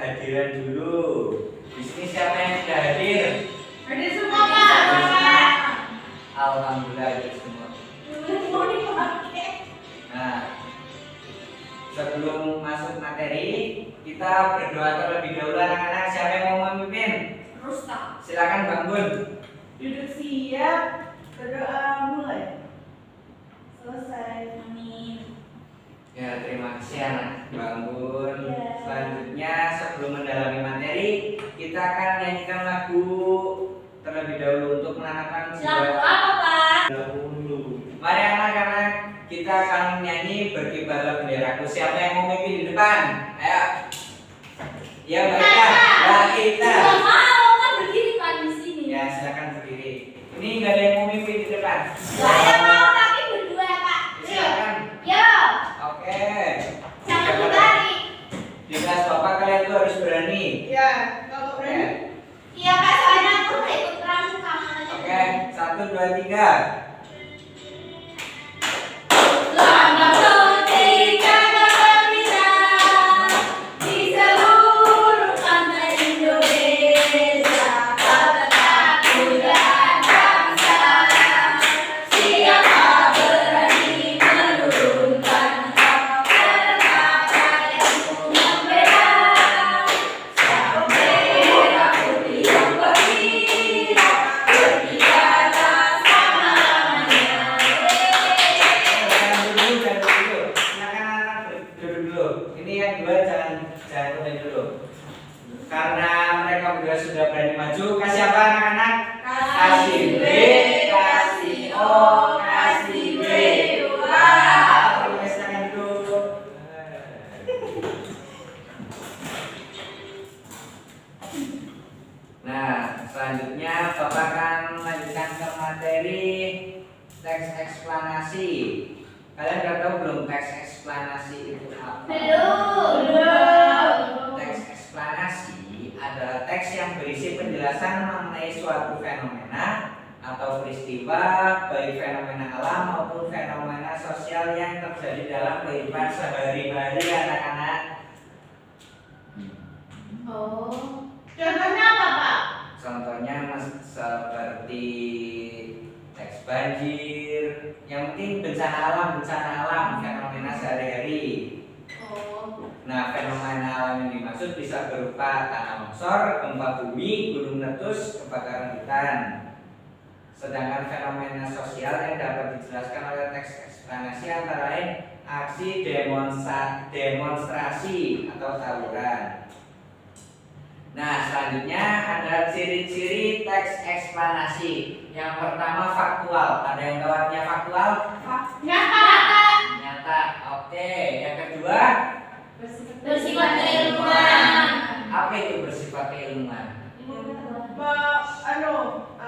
kehadiran dulu. Di sini siapa yang sudah hadir? Hadir semua, Pak. Alhamdulillah hadir semua. Nah, sebelum masuk materi, kita berdoa terlebih dahulu anak-anak. Siapa yang mau memimpin? Rusta. Silakan Bang Bun. Duduk siap, berdoa mulai. Selesai. Amin. Ya, terima kasih anak Bang Bun. Ya. Selanjutnya sebelum mendalami materi, kita akan nyanyikan lagu terlebih dahulu untuk menanamkan Lagu apa, Pak? dahulu. Mari anak-anak, kita akan nyanyi berkibarlah benderaku. Siapa yang mau memimpin di depan? Ayo. Ya, baiklah. Nah, kita. Nggak mau kan berdiri kan di sini. Ya, silakan berdiri. Ini nggak ada yang mau memimpin di depan. Saya mau tapi berdua, Pak. Silakan. Yo. Oke. Jangan dibalik. Di kelas Bapak kalian tuh harus berani. Ya, kalau berani. Iya, Pak, soalnya aku nggak ikut pramuka. Oke, 1, 2, 3. Selamat ketika berbeda di seluruh pantai Indonesia, ketakutkan bangsa. Siapa berani menurunkan kata yang membela? Sang merah putih yang berkilau, berkibarlah sama-samanya. Ini yang dua jangan komen dulu. Karena mereka berdua sudah berani maju, kasih apa anak-anak? Kasih B, kasih O, kasih B. Wah, silakan duduk. Nah, selanjutnya Bapak akan melanjutkan ke materi teks eksplanasi. Kalian udah tahu belum teks eksplanasi itu apa? Belum. Teks eksplanasi adalah teks yang berisi penjelasan mengenai suatu fenomena atau peristiwa, baik fenomena alam maupun fenomena sosial yang terjadi dalam kehidupan sehari-hari anak-anak. Oh. Contohnya apa, Pak? Contohnya seperti teks banjir, yang penting bencana alam, fenomena sehari-hari. Oh. Nah, fenomena alam yang dimaksud bisa berupa tanah longsor, gempa bumi, gunung meletus, kebakaran hutan. Sedangkan fenomena sosial yang dapat dijelaskan oleh teks eksplanasi antara lain aksi demonstrasi atau tawuran. Nah, selanjutnya ada ciri-ciri teks eksplanasi. Yang pertama faktual. Ada yang tahu artinya faktual? Nyata. Oke. Yang kedua Bersifat keilmuan. apa itu bersifat keilmuan?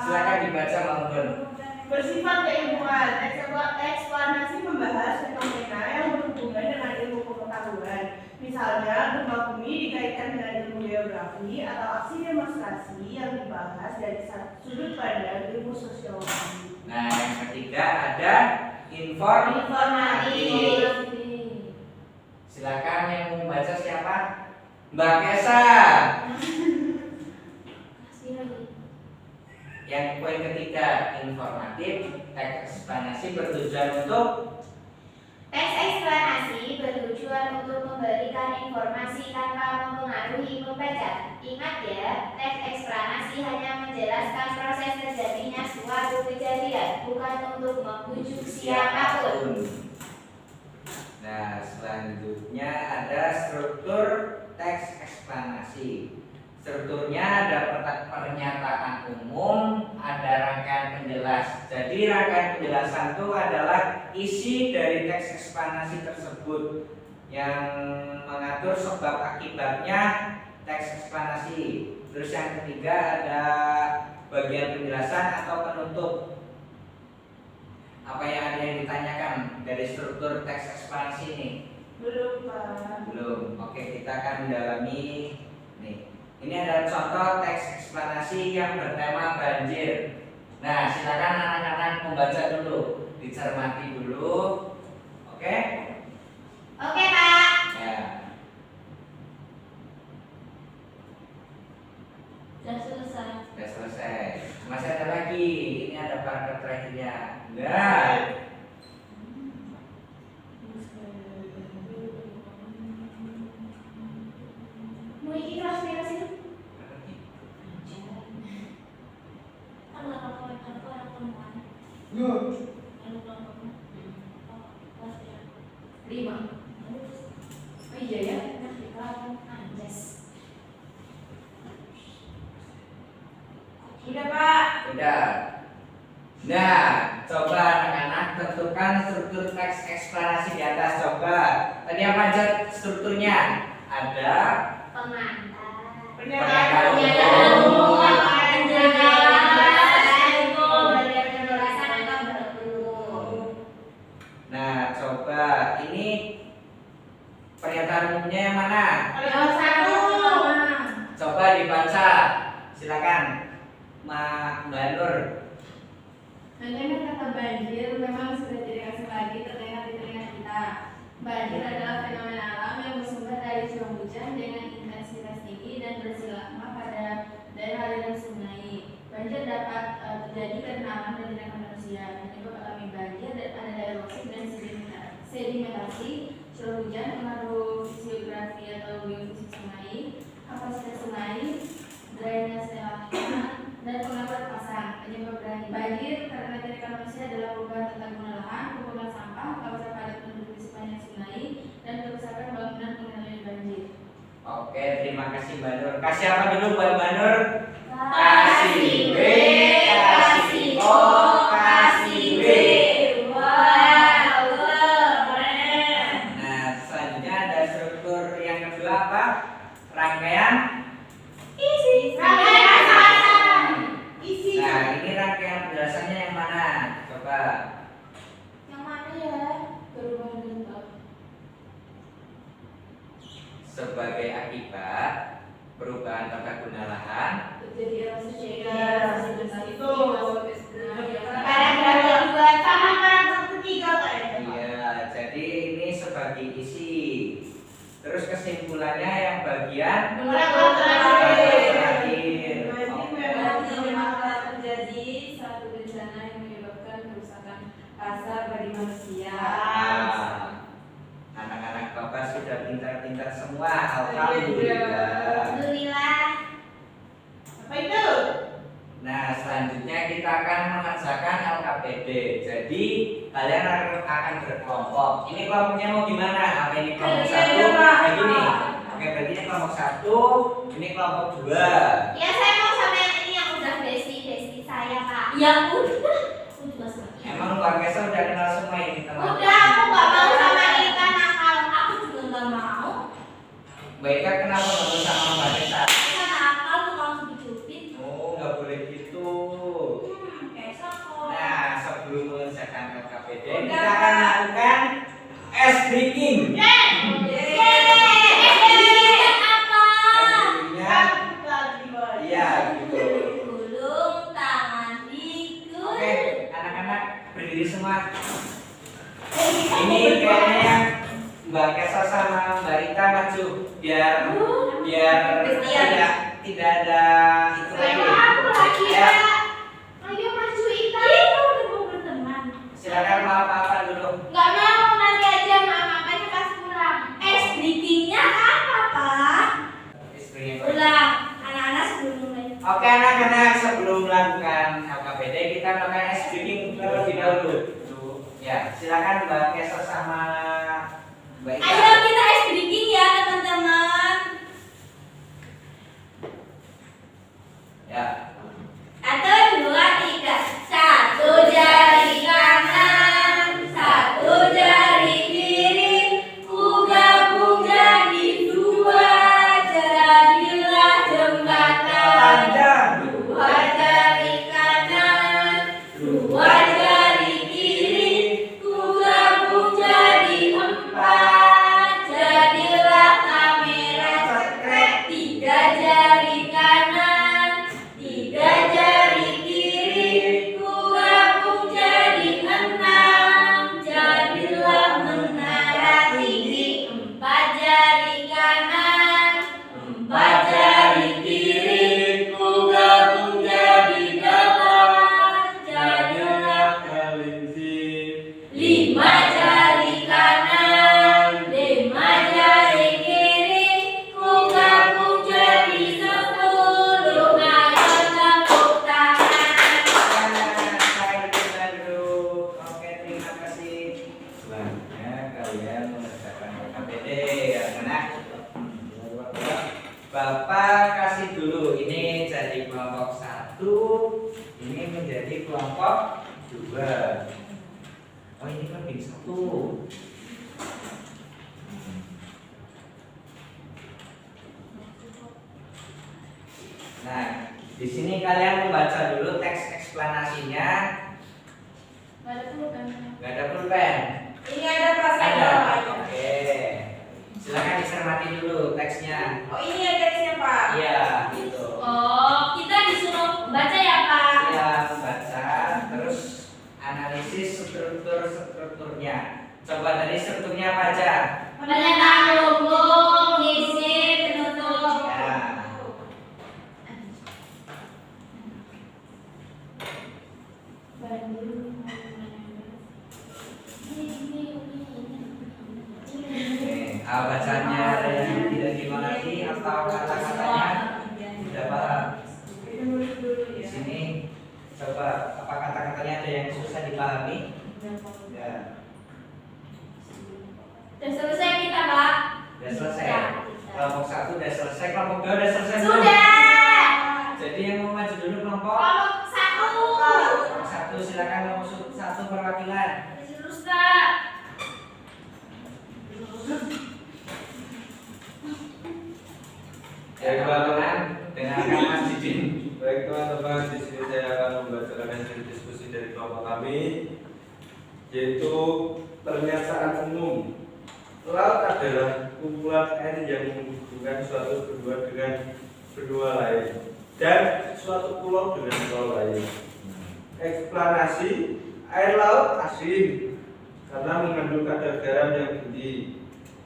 Silakan dibaca Bang Bun. Bersifat keilmuan, eksplanasi membahas fenomena yang berhubungan dengan ilmu pengetahuan. Misalnya, gempa bumi dikaitkan dengan ilmu geografi atau aksi demonstrasi yang dibahas dari sudut pandang ilmu sosiologi. Nah, yang ketiga ada informatif. Silakan yang mau membaca siapa? Mbak Kesa. Yang poin ketiga informatif, teks eksplanasi bertujuan untuk Teks eksplanasi bertujuan untuk memberikan informasi tanpa mempengaruhi pembaca. Ingat ya, teks eksplanasi hanya menjelaskan proses terjadinya suatu kejadian, bukan untuk membujuk siapapun. Nah, selanjutnya ada struktur teks eksplanasi. Strukturnya ada pernyataan umum, ada rangkaian penjelas. Jadi rangkaian penjelasan itu adalah isi dari teks eksplanasi tersebut yang mengatur sebab akibatnya teks eksplanasi. Terus yang ketiga ada bagian penjelasan atau penutup. Apa yang ada yang ditanyakan dari struktur teks eksplanasi ini? Belum, Pak. Belum. Oke, kita akan mendalami nih. Ini adalah contoh teks eksplanasi yang bertema banjir. Nah, silakan anak-anak membaca dulu, dicermati dulu. Oke? Oke, Pak. Ya. Sudah selesai. Sudah selesai. Masih ada lagi. Ini ada paragraf terakhirnya. Enggak. Mau iki kelas berapa sih? Kalau orang perempuan. Kalau kelompoknya. Oh, kelas berapa? 5. Oh iya ya. Anjas. Udah Pak. Udah. Nah, coba anak-anak tentukan struktur teks eksplanasi di atas. Coba. Tadi apa aja strukturnya? Ada Pengantar. Pernyataan umum. Nah, coba ini pernyataan umumnya yang mana? Yang 1. Coba dibaca. Silakan, Mbak Nur. Mendengar kata banjir memang sudah tidak asing lagi terdengar di telinga kita. Banjir adalah fenomena alam yang bersumber dari curah hujan dengan intensitas tinggi dan bersilang pada daerah aliran sungai. Banjir dapat terjadi karena alam dan tindakan manusia. Penyebab alami banjir ada erosi dan sedimentasi, curah hujan, pengaruh fisiografi atau biofisik sungai, kapasitas sungai, drainase lahan, dan pengaruh pasang. Penyebab banjir karena tindakan manusia adalah perubahan tata guna lahan, pembuangan sampah, kawasan padat penduduk di sepanjang sungai, dan kerusakan bangunan pengendali banjir. Oke, terima kasih Mbak Nur. Kasih apa dulu buat Mbak Nur? Kasih B, kasih O, kasih B. Wow, keren. Nah, selanjutnya ada struktur yang kedua apa? Rangkaian Isi. Isi. Nah, ini rangkaian penjelasannya yang mana? Coba. Yang mana ya? Perubahan bentuk. Sebagai akibat perubahan tata guna lahan, Terjadi erosi Iya, sedimentasi, itu. Paragraf kedua Sama paragraf ketiga Pak ya. iya, jadi ini sebagai isi. Terus kesimpulannya yang bagian Paragraf terakhir. terakhir. Oke. Berarti memang telah terjadi satu bencana yang menyebabkan kerusakan pasar bagi manusia. Nah, anak-anak Bapak sudah pintar-pintar semua. Alhamdulillah. Alhamdulillah. Apa itu? Nah, selanjutnya kita akan mengerjakan LKPD. Jadi, kalian akan berkelompok. Ini kelompoknya mau gimana? Apa ini kelompok Iya, satu? iya, Pak. Kayak gini. Oke, berarti ini kelompok satu, ini kelompok dua. Ya saya mau sama yang ini yang udah besti saya Pak. Ya udah. Aku juga sama. Emang keluarga saya udah kenal semua ini teman. Udah, aku nggak mau sama Ika nakal. Aku juga nggak mau. Mbak Ika kenapa nggak mau sama Mbak Desa? Kita nakal tuh langsung dicubit. Oh, nggak boleh gitu. Besok kok. Nah, sebelum mengerjakan LKPD, kita akan melakukan ice breaking. Apa? Ice breakingnya, iya gitu. Gulung tangan dikul. Oke, anak-anak berdiri semua. Ini kayaknya yang Mbak Kesa sama Mbak Rita maju biar tidak ada itu lagi. Aku lagi Ya, ya. Ayo maju Ika. Kita udah mau berteman. silakan apa-apa dulu. Nggak mau nanti aja makanya pas pulang. Breakingnya apa, Pak? Ice breaking. Ulang. Anak-anak sebelum mulai. Oke anak-anak, sebelum melakukan LKPD kita melakukan ice breaking terlebih dahulu. Ya, silakan Mbak Kesa sama Mbak Ika. Ayo kita ice breaking ya, teman-teman. Ya. 1, 2, 3. Satu jari kanan, satu jari kiri, ku gabung jadi 2, jadilah jembatan. Panjang. 2 jari kanan, 2 jari kiri, ku gabung Bapak kasih dulu ini jadi kelompok 1, ini menjadi kelompok 2. Oh ini kan lebih 1. Nah, di sini kalian membaca dulu teks eksplanasinya. Nggak ada pulpen. Gak ada pulpen. Ini ada pasal Ada. bawahnya. Oke. Silakan dicermati dulu teksnya. Oh ini ada teksnya Pak. Iya, gitu. Oh, kita disuruh baca ya, Pak? Iya, membaca terus analisis strukturnya. Coba tadi strukturnya apa aja? Pernyataan umum, isi, penutup. Ya. Oke, bacanya ada yang tidak dimengerti atau kata-katanya tidak paham. Kita nulis dulu Di ya. sini coba apa kata-katanya ada yang susah dipahami? Ya, Sudah selesai kita, Pak? sudah selesai. Ya. Kelompok 1 sudah selesai, kelompok 2 sudah selesai belum? Sudah. Jadi yang mau maju dulu kelompok Kelompok 1. 1, silakan kelompok 1 perwakilan. Ustaz. Ya teman-teman, dengarkan Mas Didin. Baik teman-teman, di sini saya akan membacakan hasil diskusi dari kelompok kami, yaitu pernyataan umum. Laut adalah kumpulan air yang menghubungkan suatu benua dengan benua lain dan suatu pulau dengan pulau lain. Eksplanasi, air laut asin karena mengandung kadar garam yang tinggi.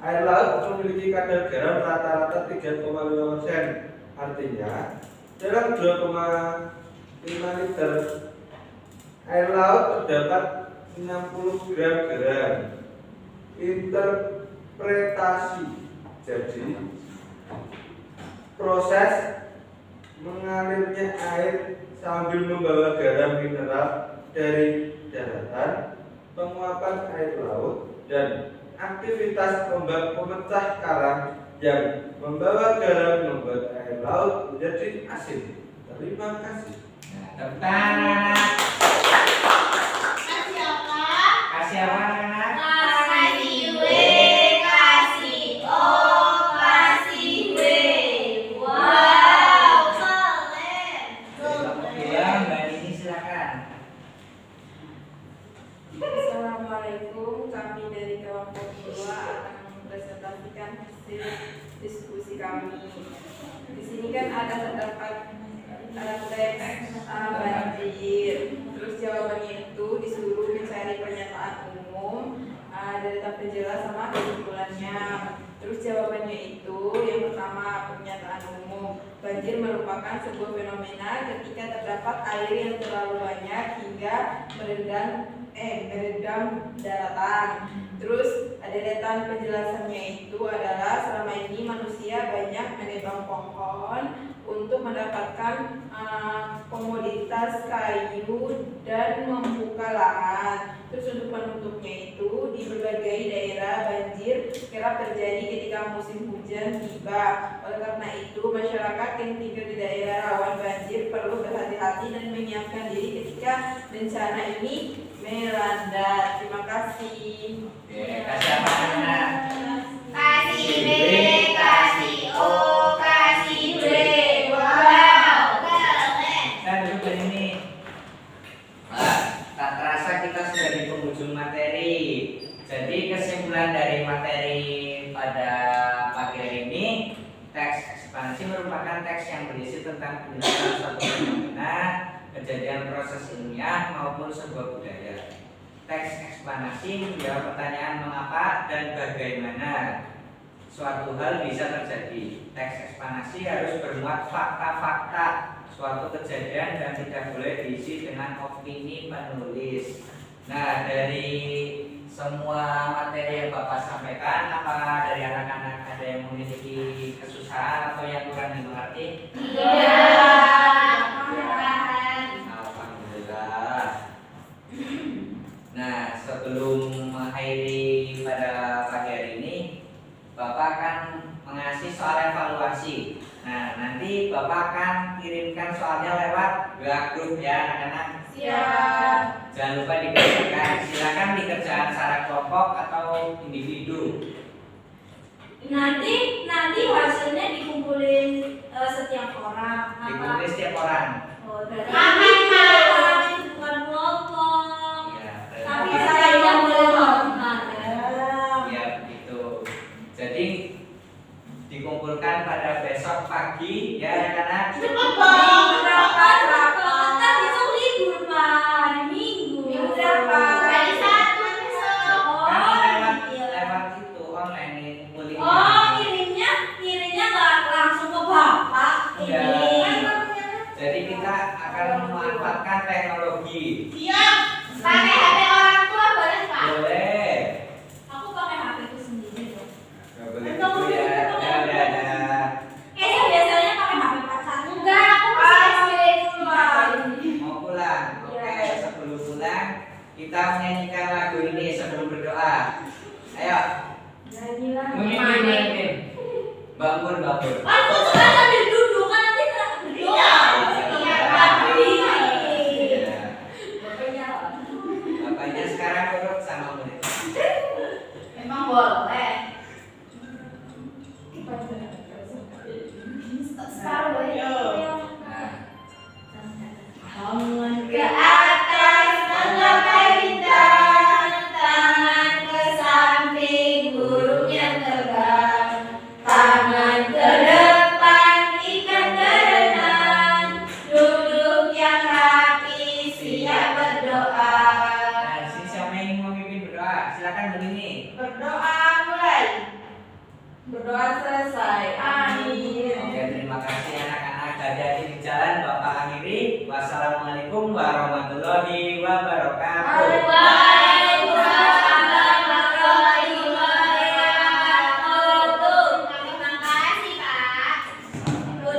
Air laut memiliki kadar garam rata-rata 3,5%. Artinya, dalam 2,5 liter air laut terdapat 60 gram garam. Interpretasi, jadi proses mengalirnya air sambil membawa garam mineral dari daratan, penguapan air laut, dan aktivitas ombak pemecah karang yang membawa garam membuat air laut menjadi asin. Terima kasih. Nah, tepuk tangan anak-anak. Kasih apa? Kasih apa anak-anak? Kasih W, kasih O, kasih W. Wow, keren. Kelompok 2, Mbak Nini silakan. Assalamualaikum, kami dari kelompok 2 akan mempresentasikan hasil diskusi kami. Di sini kan terdapat teks banjir. Terus jawabannya itu disuruh mencari pernyataan umum, data penjelas sama kesimpulannya. Terus jawabannya itu yang pertama pernyataan umum. Banjir merupakan sebuah fenomena ketika terdapat air yang terlalu banyak hingga merendam daratan. Terus deretan penjelasannya itu adalah selama ini manusia banyak menebang pohon untuk mendapatkan komoditas kayu dan membuka lahan. Terus untuk penutupnya itu di berbagai daerah banjir kerap terjadi ketika musim hujan tiba. Oleh karena itu masyarakat yang tinggal di daerah rawan banjir perlu berhati-hati dan menyiapkan diri ketika bencana ini melanda. Terima kasih. Oke, kasih apa anak-anak? Kasih B, kasih O, kasih W. Wow, keren. Kita duduk di sini. Wah, tak terasa kita sudah di penghujung materi. Jadi kesimpulan dari materi pada pagi hari ini, teks ekspansi merupakan teks yang berisi tentang penjelasan suatu fenomena, kejadian proses ilmiah maupun sebuah budaya. Teks eksplanasi menjawab pertanyaan mengapa dan bagaimana suatu hal bisa terjadi. Teks eksplanasi harus bermuat fakta-fakta suatu kejadian dan tidak boleh diisi dengan opini penulis. Nah, dari semua materi yang Bapak sampaikan, apa dari anak-anak ada yang memiliki kesusahan atau yang kurang dimengerti? Iya. Alhamdulillah. Nah, sebelum mengakhiri pada pagi hari ini, Bapak akan mengasih soal evaluasi. Nah, nanti Bapak akan kirimkan soalnya lewat WA grup ya anak-anak. Siap. Jangan lupa dikerjakan. Silakan dikerjakan secara kelompok atau individu. Nanti hasilnya dikumpulin setiap orang. Dikumpulin setiap orang. Oh, berarti Amin, Kak. orang itu bukan kelompok. Ya, Tapi berarti- saya yang boleh melakukan. ya begitu. Jadi dikumpulkan pada besok pagi ya anak-anak. Cepet bang. Berapa? Kan besok libur Pak, hari Minggu. Minggu berapa? Hari Sabtu besok. Oh, Kan iya. lewat itu online nih ngumpulin. Oh, kirimnya nggak langsung ke Bapak. Iya. Ini. Jadi kita akan memanfaatkan teknologi. Siap. Pakai HP orang tua boleh Pak? Boleh. Aku pakai HP ku sendiri dong. Nggak boleh gitu ya. Ada. Kayaknya biasanya pakai HP pacar. Enggak, aku masih SD dulu. Mau pulang. Oke, sebelum pulang kita menyanyikan lagu ini sebelum berdoa. Ayo. Nyanyilah. Mimin. Bangun. Aku suka sambil